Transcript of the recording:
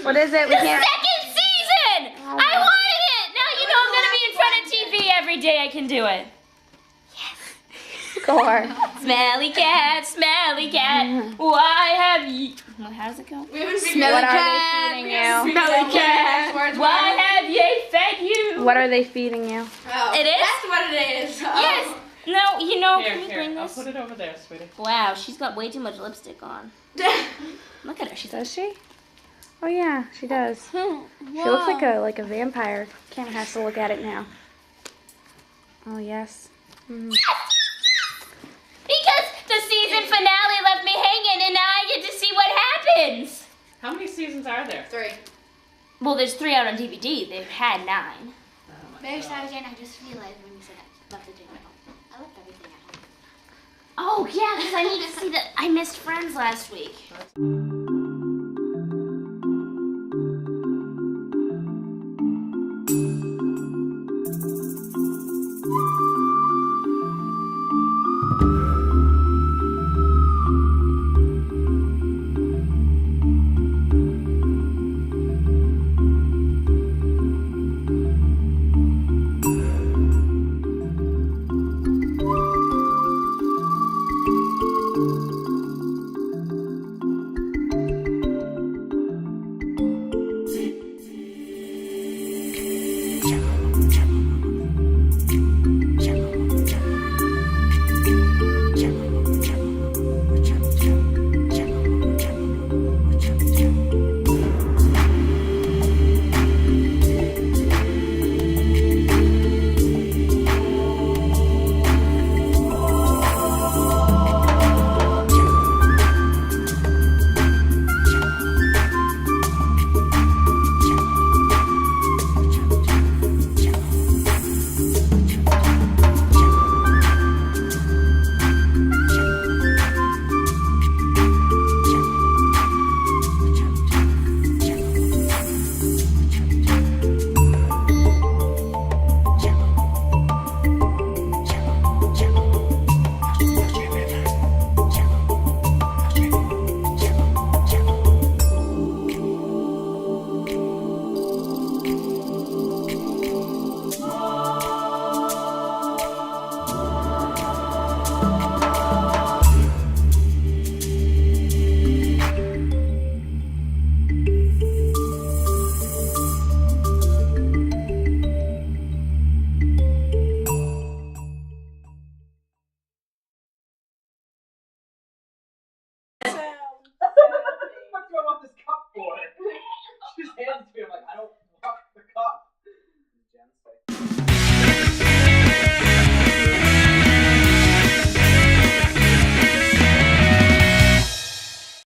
What is it? We can't. Second season! I wanted it! Now you know I'm gonna be in front of TV every day. I can do it. Score. Smelly cat, why have you... Well, how does it go? What are they feeding you? Smelly cat. Why have they fed you? What are they feeding you? Oh, It is? That's what it is. Yes. No, you know, Here, can you bring I'll this? put it over there, sweetie. Wow, she's got way too much lipstick on. Look at her. She's Does she? Oh yeah, she does. Wow. She looks like a vampire. Cam has to look at it now. Oh yes. Mm. Because the season finale left me hanging and now I get to see what happens. How many seasons are there? 3. Well, there's 3 out on DVD. They've had 9. Very sad again. I just realized when you said I left the dinner at home. I left everything at home. Oh, yeah, because I need to see that. I missed Friends last week.